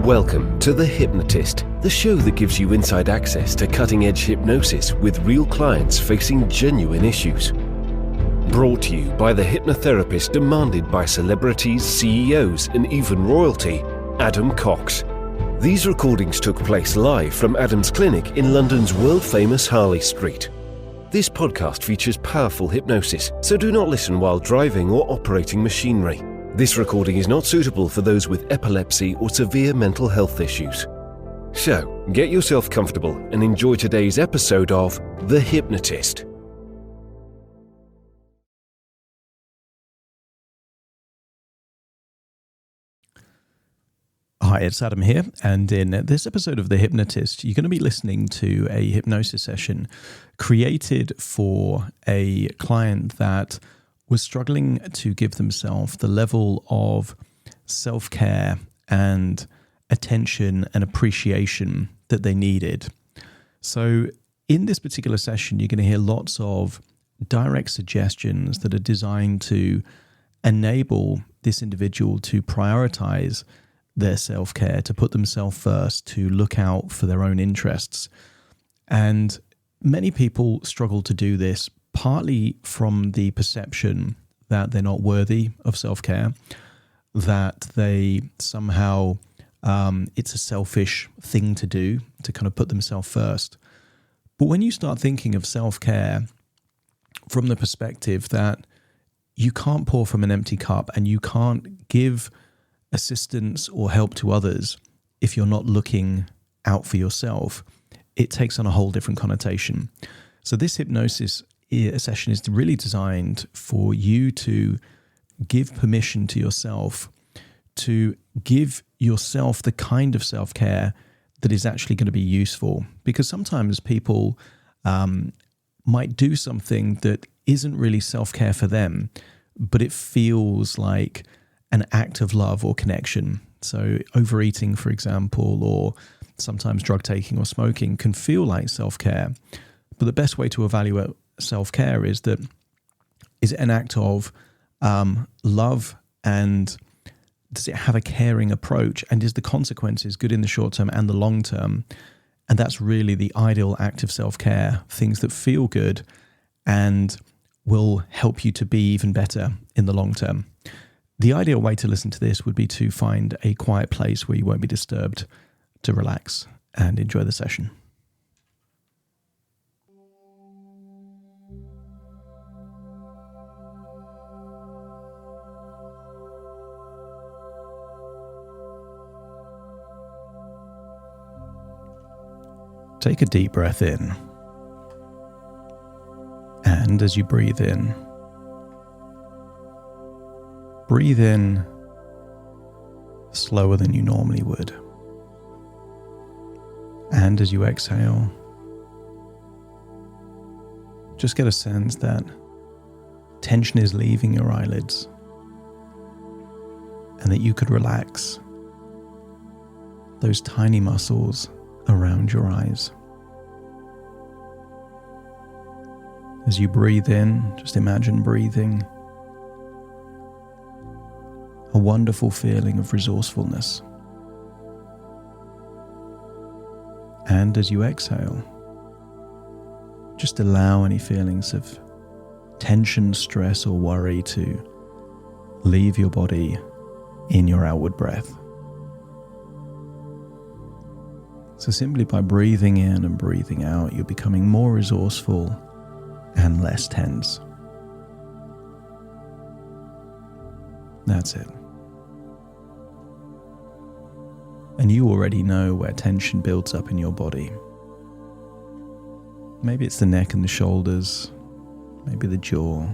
Welcome to The Hypnotist, the show that gives you inside access to cutting-edge hypnosis with real clients facing genuine issues. Brought to you by the hypnotherapist demanded by celebrities, CEOs, and even royalty, Adam Cox. These recordings took place live from Adam's clinic in London's world-famous Harley Street. This podcast features powerful hypnosis, so do not listen while driving or operating machinery. This recording is not suitable for those with epilepsy or severe mental health issues. So, get yourself comfortable and enjoy today's episode of The Hypnotist. Hi, it's Adam here, and in this episode of The Hypnotist, you're going to be listening to a hypnosis session created for a client that was struggling to give themselves the level of self-care and attention and appreciation that they needed. So in this particular session, you're going to hear lots of direct suggestions that are designed to enable this individual to prioritize their self-care, to put themselves first, to look out for their own interests. And many people struggle to do this, partly from the perception that they're not worthy of self-care, that they somehow, it's a selfish thing to do, to kind of put themselves first. But when you start thinking of self-care from the perspective that you can't pour from an empty cup and you can't give assistance or help to others if you're not looking out for yourself, it takes on a whole different connotation. So this hypnosis session is really designed for you to give permission to yourself to give yourself the kind of self-care that is actually going to be useful. Because sometimes people might do something that isn't really self-care for them, but it feels like an act of love or connection. So overeating, for example, or sometimes drug taking or smoking can feel like self-care. But the best way to evaluate self-care is it an act of love, and does it have a caring approach, and is the consequences good in the short term and the long term? And that's really the ideal act of self-care, things that feel good and will help you to be even better in the long term. The ideal way to listen to this would be to find a quiet place where you won't be disturbed, to relax and enjoy the session. Take a deep breath in, and as you breathe in slower than you normally would. And as you exhale, just get a sense that tension is leaving your eyelids and that you could relax those tiny muscles around your eyes. As you breathe in, just imagine breathing a wonderful feeling of resourcefulness. And as you exhale, just allow any feelings of tension, stress, or worry to leave your body in your outward breath. So simply by breathing in and breathing out, you're becoming more resourceful and less tense. That's it. And you already know where tension builds up in your body. Maybe it's the neck and the shoulders, maybe the jaw.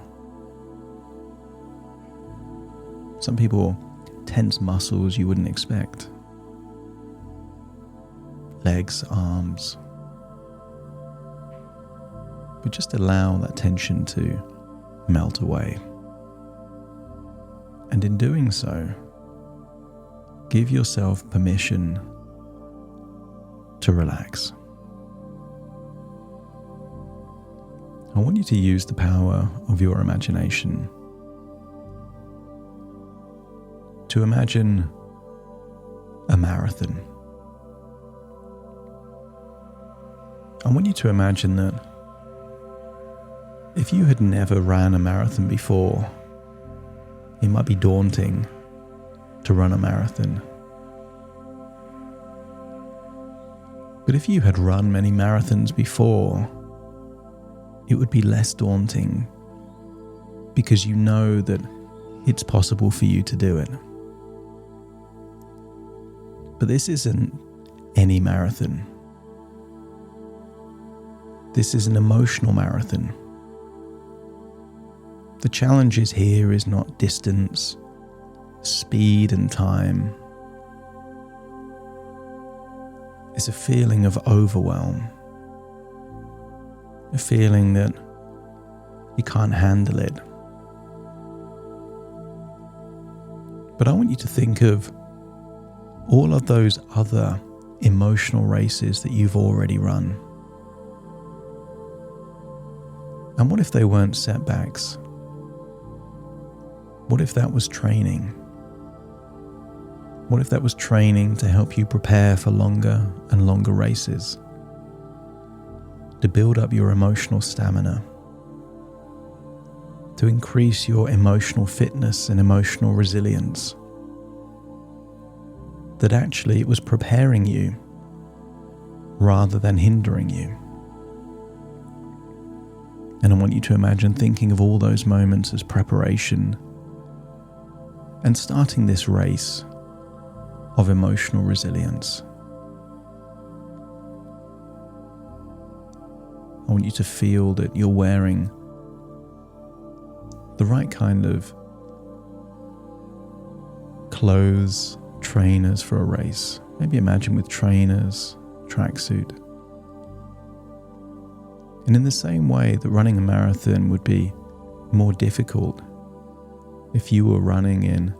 Some people tense muscles you wouldn't expect. Legs, arms. But just allow that tension to melt away. And in doing so, give yourself permission to relax. I want you to use the power of your imagination to imagine a marathon. I want you to imagine that if you had never ran a marathon before, it might be daunting to run a marathon. But if you had run many marathons before, it would be less daunting because you know that it's possible for you to do it. But this isn't any marathon. This is an emotional marathon. The challenge here is not distance, speed and time. It's a feeling of overwhelm. A feeling that you can't handle it. But I want you to think of all of those other emotional races that you've already run. And what if they weren't setbacks? What if that was training? What if that was training to help you prepare for longer and longer races? To build up your emotional stamina? To increase your emotional fitness and emotional resilience? That actually it was preparing you rather than hindering you. And I want you to imagine thinking of all those moments as preparation and starting this race of emotional resilience. I want you to feel that you're wearing the right kind of clothes, trainers for a race. Maybe imagine with trainers, tracksuit. And in the same way that running a marathon would be more difficult if you were running in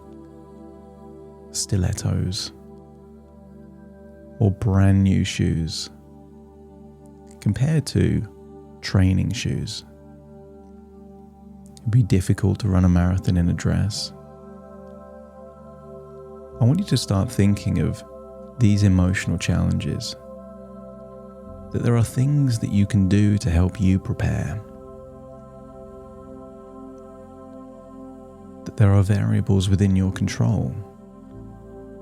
stilettos or brand new shoes compared to training shoes. It'd be difficult to run a marathon in a dress. I want you to start thinking of these emotional challenges, that there are things that you can do to help you prepare, that there are variables within your control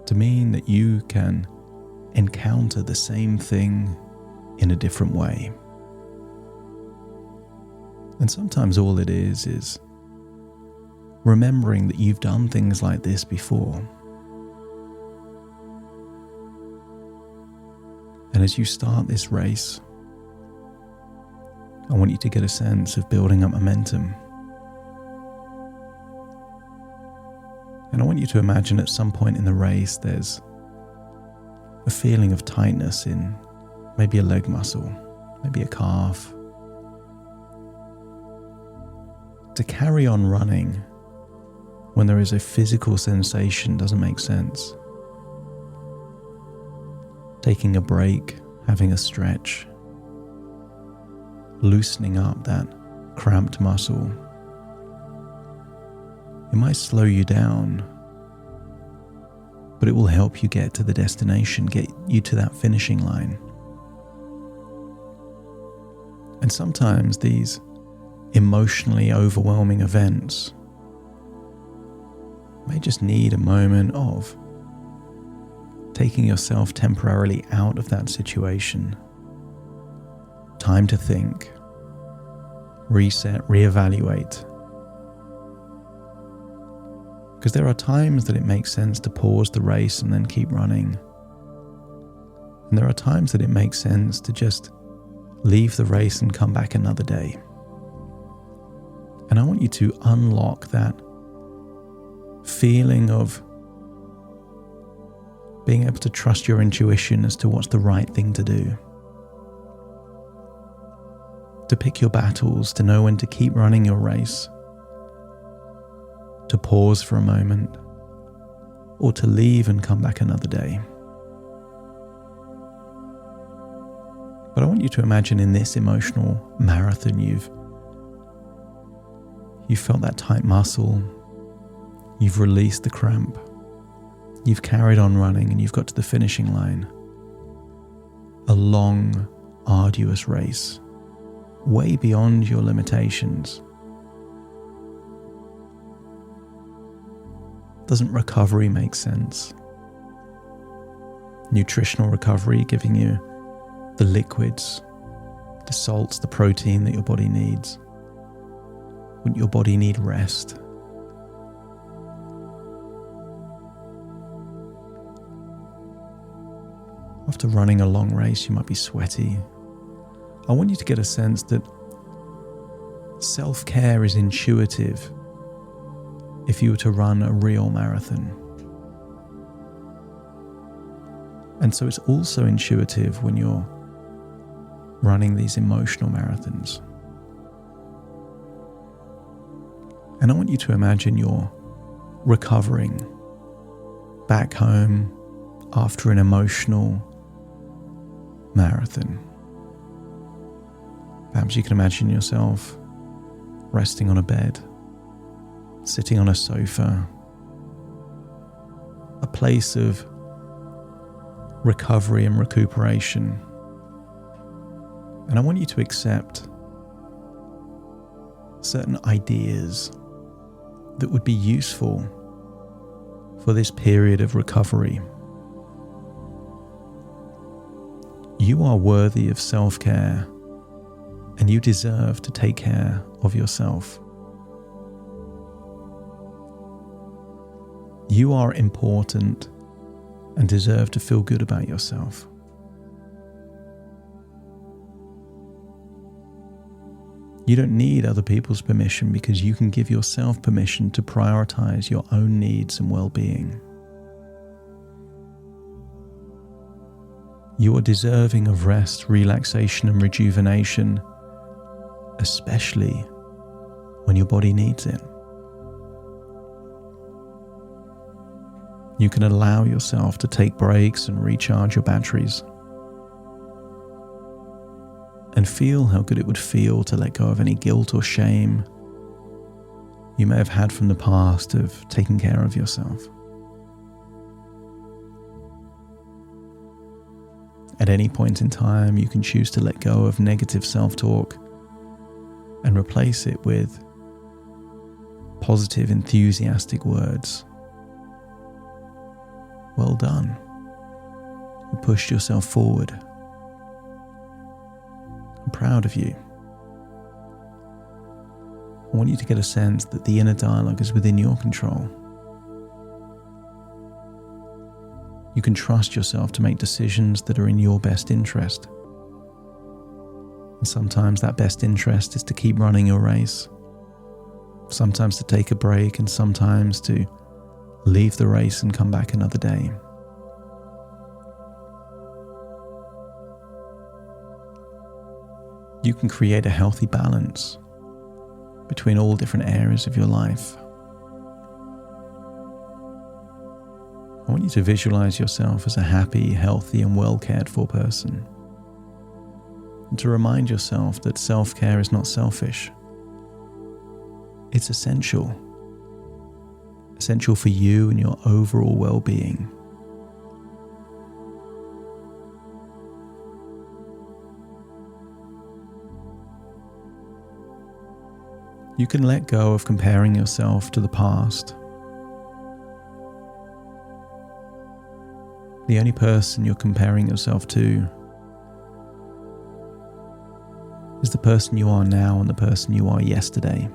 to mean that you can encounter the same thing in a different way. And sometimes all it is remembering that you've done things like this before. And as you start this race, I want you to get a sense of building up momentum. And I want you to imagine at some point in the race there's a feeling of tightness in maybe a leg muscle, maybe a calf. To carry on running when there is a physical sensation doesn't make sense. Taking a break, having a stretch, loosening up that cramped muscle. It might slow you down, but it will help you get to the destination, get you to that finishing line. And sometimes these emotionally overwhelming events may just need a moment of taking yourself temporarily out of that situation. Time to think, reset, reevaluate. Because there are times that it makes sense to pause the race and then keep running. And there are times that it makes sense to just leave the race and come back another day. And I want you to unlock that feeling of being able to trust your intuition as to what's the right thing to do. To pick your battles, to know when to keep running your race, to pause for a moment, or to leave and come back another day. But I want you to imagine in this emotional marathon you've felt that tight muscle, you've released the cramp, You've carried on running and you've got to the finishing line. A long, arduous race, way beyond your limitations. Doesn't recovery make sense? Nutritional recovery, giving you the liquids, the salts, the protein that your body needs. Wouldn't your body need rest? After running a long race, you might be sweaty. I want you to get a sense that self-care is intuitive if you were to run a real marathon. And so it's also intuitive when you're running these emotional marathons. And I want you to imagine you're recovering back home after an emotional marathon. Perhaps you can imagine yourself resting on a bed, sitting on a sofa, a place of recovery and recuperation. And I want you to accept certain ideas that would be useful for this period of recovery. You are worthy of self-care, and you deserve to take care of yourself. You are important and deserve to feel good about yourself. You don't need other people's permission because you can give yourself permission to prioritize your own needs and well-being. You are deserving of rest, relaxation, and rejuvenation, especially when your body needs it. You can allow yourself to take breaks and recharge your batteries. And feel how good it would feel to let go of any guilt or shame you may have had from the past of taking care of yourself. At any point in time, you can choose to let go of negative self-talk and replace it with positive, enthusiastic words. Well done. You pushed yourself forward. I'm proud of you. I want you to get a sense that the inner dialogue is within your control. You can trust yourself to make decisions that are in your best interest. And sometimes that best interest is to keep running your race. Sometimes to take a break, and sometimes to leave the race and come back another day. You can create a healthy balance between all different areas of your life. I want you to visualize yourself as a happy, healthy, and well cared for person. And to remind yourself that self-care is not selfish. It's essential. Essential for you and your overall well-being. You can let go of comparing yourself to the past. The only person you're comparing yourself to is the person you are now and the person you are yesterday,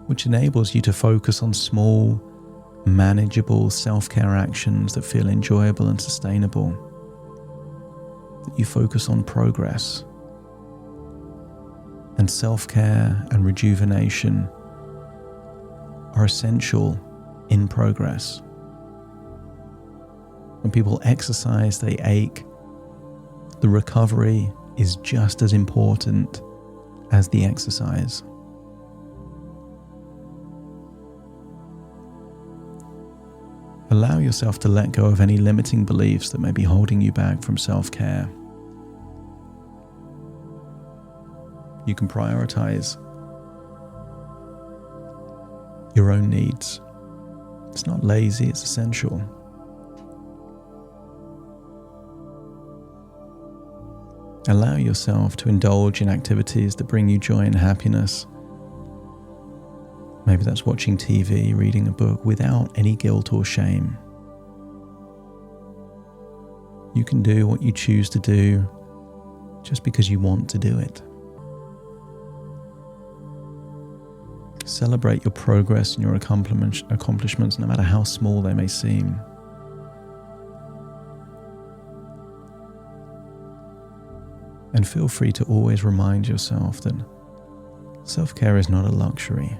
which enables you to focus on small, manageable self-care actions that feel enjoyable and sustainable, that you focus on progress. And self-care and rejuvenation are essential in progress. When people exercise, they ache. The recovery is just as important as the exercise. Allow yourself to let go of any limiting beliefs that may be holding you back from self-care. You can prioritize your own needs It's not lazy, it's essential. Allow yourself to indulge in activities that bring you joy and happiness. Maybe that's watching TV, reading a book without any guilt or shame. You can do what you choose to do just because you want to do it. Celebrate your progress and your accomplishments, no matter how small they may seem. And feel free to always remind yourself that self-care is not a luxury.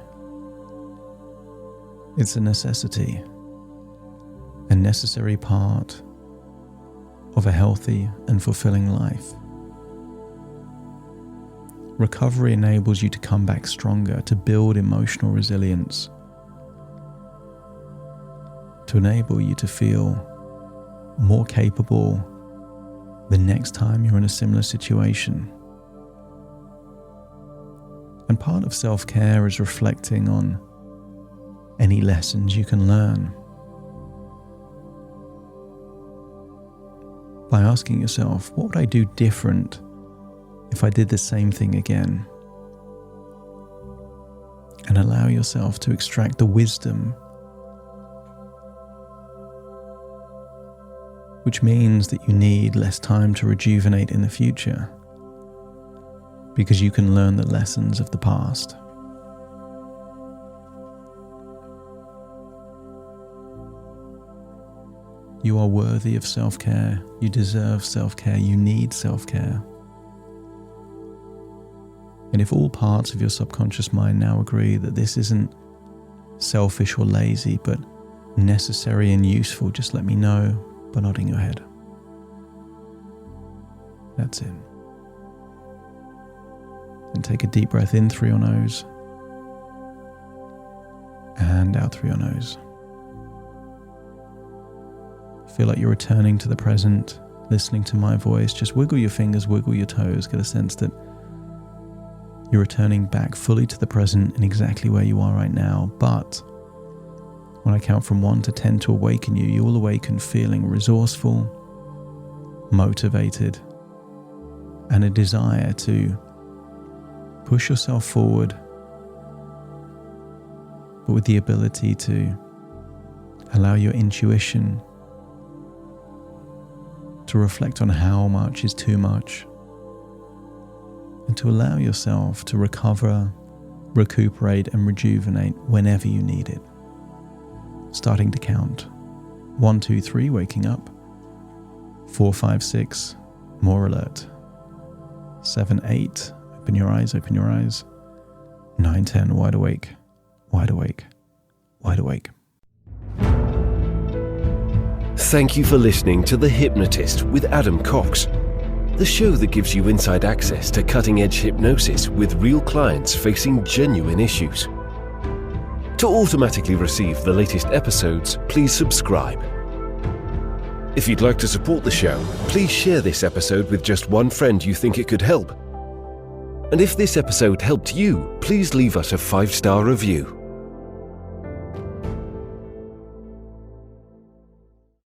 It's a necessity, a necessary part of a healthy and fulfilling life. Recovery enables you to come back stronger, to build emotional resilience, to enable you to feel more capable the next time you're in a similar situation. And part of self-care is reflecting on any lessons you can learn by asking yourself, what would I do different if I did the same thing again? And allow yourself to extract the wisdom, which means that you need less time to rejuvenate in the future, because you can learn the lessons of the past. You are worthy of self-care. You deserve self-care. You need self-care. And if all parts of your subconscious mind now agree that this isn't selfish or lazy, but necessary and useful, just let me know by nodding your head. That's it. And take a deep breath in through your nose and out through your nose. Feel like you're returning to the present, listening to my voice. Just wiggle your fingers, wiggle your toes. Get a sense that you're returning back fully to the present and exactly where you are right now. But when I count from 1 to 10 to awaken you, you will awaken feeling resourceful, motivated, and a desire to push yourself forward, but with the ability to allow your intuition to reflect on how much is too much, and to allow yourself to recover, recuperate, and rejuvenate whenever you need it. Starting to count. 1, 2, 3, waking up. 4, 5, 6, more alert. 7, 8, open your eyes, open your eyes. 9, 10, wide awake, wide awake, wide awake. Thank you for listening to The Hypnotist with Adam Cox, the show that gives you inside access to cutting-edge hypnosis with real clients facing genuine issues. To automatically receive the latest episodes, please subscribe. If you'd like to support the show, please share this episode with just one friend you think it could help. And if this episode helped you, please leave us a 5-star review.